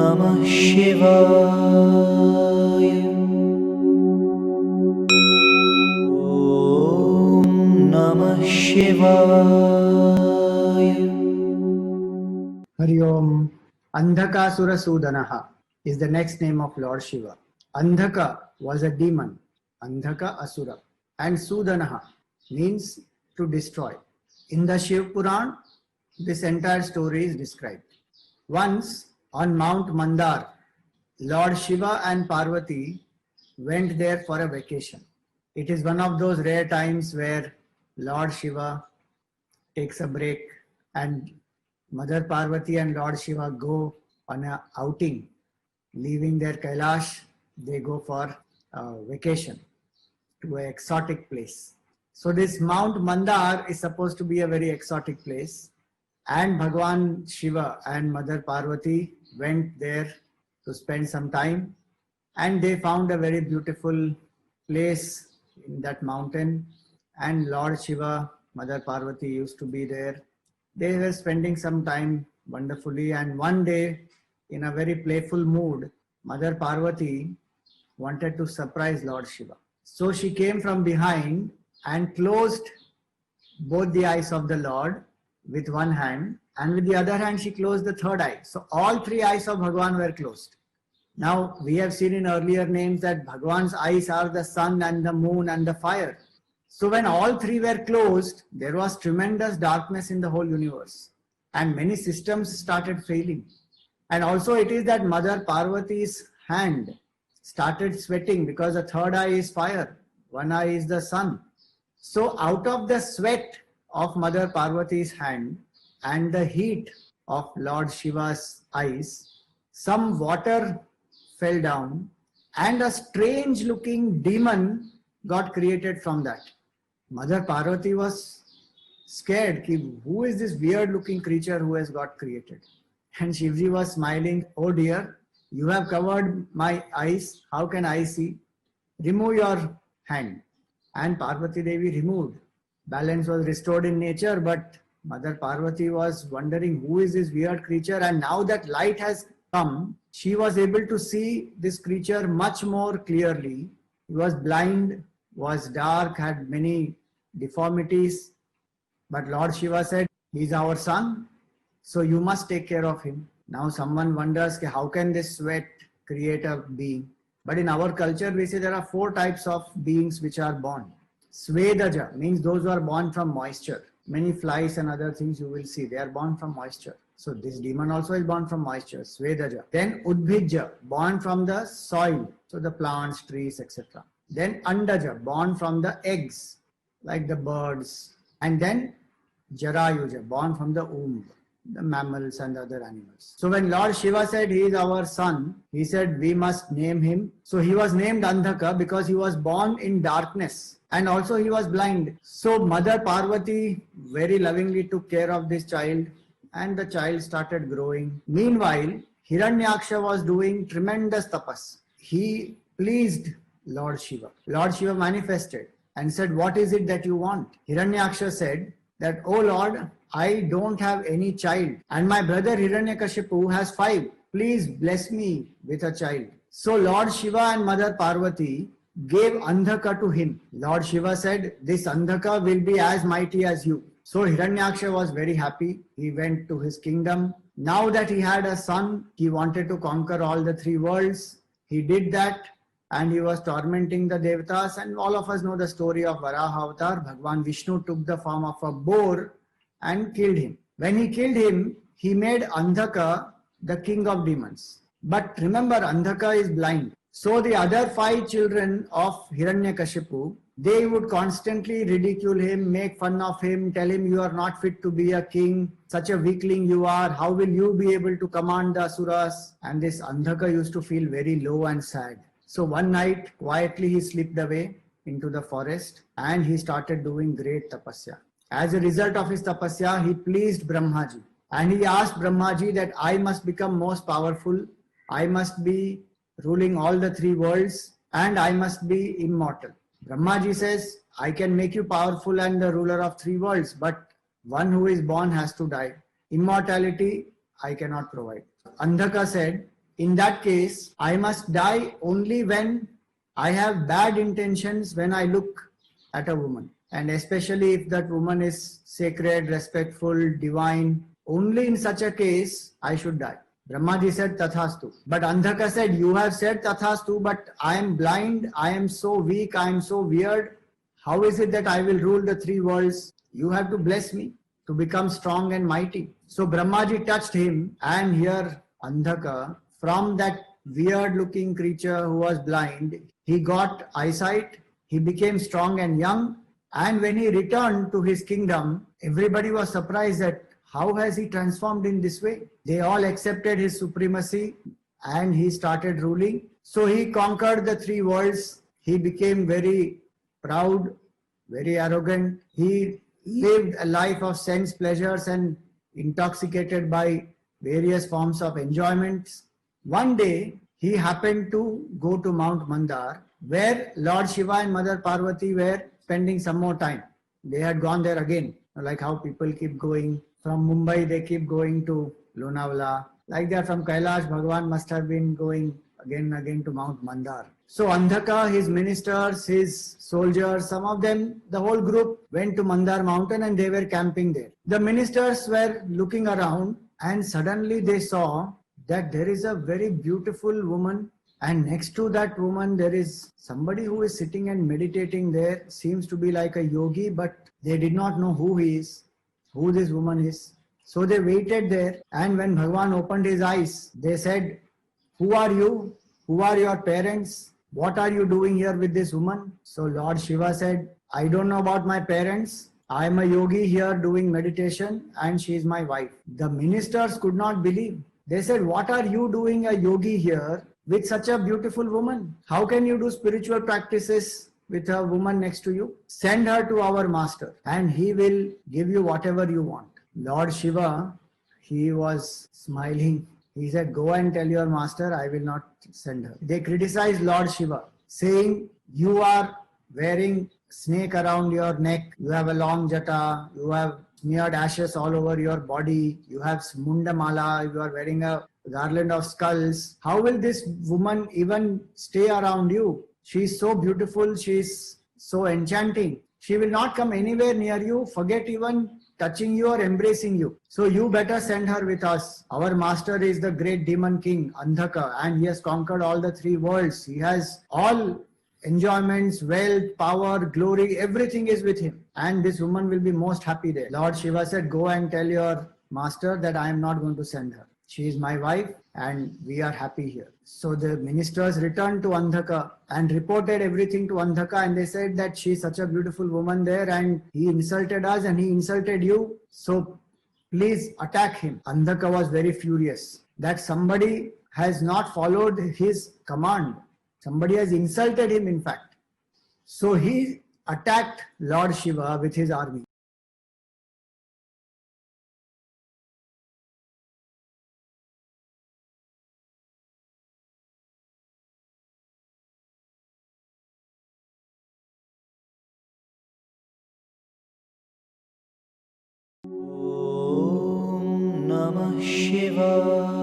Namah Shivaya. Om Namah Shivaya. Hari Om. Andhakasura Sudanaha is the next name of Lord Shiva. Andhaka was a demon, Andhaka Asura, and Sudanaha means to destroy. In the Shiv Puran, this entire story is described. Once on Mount Mandar, Lord Shiva and Parvati went there for a vacation. It is one of those rare times where Lord Shiva takes a break and Mother Parvati and Lord Shiva go on a outing, leaving their Kailash. They go for a vacation to an exotic place. So this Mount Mandar is supposed to be a very exotic place, and Bhagwan Shiva and Mother Parvati went there to spend some time, and they found a very beautiful place in that mountain, and Lord Shiva, Mother Parvati used to be there. They were spending some time wonderfully, and one day, in a very playful mood, Mother Parvati wanted to surprise Lord Shiva. So she came from behind and closed both the eyes of the Lord with one hand, and with the other hand she closed the third eye. So all three eyes of Bhagwan were closed. Now we have seen in earlier names that Bhagwan's eyes are the sun and the moon and the fire. So when all three were closed, there was tremendous darkness in the whole universe, and many systems started failing. And also it is that Mother Parvati's hand started sweating because the third eye is fire, one eye is the sun. So out of the sweat of Mother Parvati's hand and the heat of Lord Shiva's eyes, some water fell down and a strange looking demon got created from that. Mother Parvati was scared. Who is this weird looking creature who has got created? And Shivji was smiling. Oh dear, you have covered my eyes. How can I see? Remove your hand. And Parvati Devi removed. Balance was restored in nature, but Mother Parvati was wondering who is this weird creature, and now that light has come, she was able to see this creature much more clearly. He was blind, was dark, had many deformities, but Lord Shiva said, he is our son, so you must take care of him. Now someone wonders, how can this sweat create a being? But in our culture, we say there are 4 types of beings which are born. Svedaja means those who are born from moisture. Many flies and other things you will see, they are born from moisture. So this demon also is born from moisture, Svedaja. Then Udbhija, born from the soil, so the plants, trees, etc. Then Andaja, born from the eggs, like the birds. And then Jarayuja, born from the womb, the mammals and other animals. So when Lord Shiva said he is our son, he said we must name him. So he was named Andhaka because he was born in darkness, and also he was blind. So Mother Parvati very lovingly took care of this child, and the child started growing. Meanwhile, Hiranyaksha was doing tremendous tapas. He pleased Lord Shiva. Lord Shiva manifested and said, what is it that you want? Hiranyaksha said that, oh Lord, I don't have any child, and my brother Hiranyakashipu has 5. Please bless me with a child. So Lord Shiva and Mother Parvati gave Andhaka to him. Lord Shiva said, this Andhaka will be as mighty as you. So Hiranyaksha was very happy. He went to his kingdom. Now that he had a son, he wanted to conquer all the 3 worlds. He did that, and he was tormenting the Devatas, and all of us know the story of Varaha Avatar. Bhagwan Vishnu took the form of a boar and killed him. When he killed him, he made Andhaka the king of demons. But remember, Andhaka is blind. So the other 5 children of Hiranyakashipu, they would constantly ridicule him, make fun of him, tell him you are not fit to be a king, such a weakling you are, how will you be able to command the Asuras? And this Andhaka used to feel very low and sad. So one night, quietly he slipped away into the forest, and he started doing great tapasya. As a result of his tapasya, he pleased Brahmaji, and he asked Brahmaji that I must become most powerful, I must be ruling all the 3 worlds, and I must be immortal. Brahmaji says, I can make you powerful and the ruler of 3 worlds, but one who is born has to die. Immortality I cannot provide. Andhaka said, in that case, I must die only when I have bad intentions when I look at a woman. And especially if that woman is sacred, respectful, divine, only in such a case I should die. Brahmaji said Tathastu. But Andhaka said, you have said Tathastu, but I am blind, I am so weak, I am so weird. How is it that I will rule the three worlds? You have to bless me to become strong and mighty. So Brahmaji touched him, and here Andhaka, from that weird looking creature who was blind, he got eyesight, he became strong and young, and when he returned to his kingdom, everybody was surprised that how has he transformed in this way? They all accepted his supremacy and he started ruling. So he conquered the three worlds. He became very proud, very arrogant. He lived a life of sense pleasures and intoxicated by various forms of enjoyments. One day, he happened to go to Mount Mandar, where Lord Shiva and Mother Parvati were spending some more time. They had gone there again, like how people keep going from Mumbai, they keep going to Lonavala. Like that from Kailash, Bhagavan must have been going again and again to Mount Mandar. So Andhaka, his ministers, his soldiers, some of them, the whole group went to Mandar mountain and they were camping there. The ministers were looking around and suddenly they saw that there is a very beautiful woman, and next to that woman there is somebody who is sitting and meditating there, seems to be like a yogi, but they did not know who he is, who this woman is. So they waited there, and when Bhagavan opened his eyes, they said, who are you? Who are your parents? What are you doing here with this woman? So Lord Shiva said, I don't know about my parents. I am a yogi here doing meditation and she is my wife. The ministers could not believe. They said, what are you doing a yogi here with such a beautiful woman? How can you do spiritual practices with a woman next to you? Send her to our master and he will give you whatever you want. Lord Shiva, he was smiling. He said, go and tell your master, I will not send her. They criticized Lord Shiva, saying, you are wearing snake around your neck, you have a long jata, you have smeared ashes all over your body, you have mundamala, you are wearing a garland of skulls. How will this woman even stay around you? She is so beautiful, she is so enchanting. She will not come anywhere near you, forget even touching you or embracing you. So you better send her with us. Our master is the great demon king, Andhaka, and he has conquered all the three worlds. He has all enjoyments, wealth, power, glory, everything is with him. And this woman will be most happy there. Lord Shiva said, go and tell your master that I am not going to send her. She is my wife and we are happy here. So the ministers returned to Andhaka and reported everything to Andhaka, and they said that she is such a beautiful woman there and he insulted us and he insulted you. So please attack him. Andhaka was very furious that somebody has not followed his command. Somebody has insulted him, in fact. So he attacked Lord Shiva with his army. Om Namah Shivaya.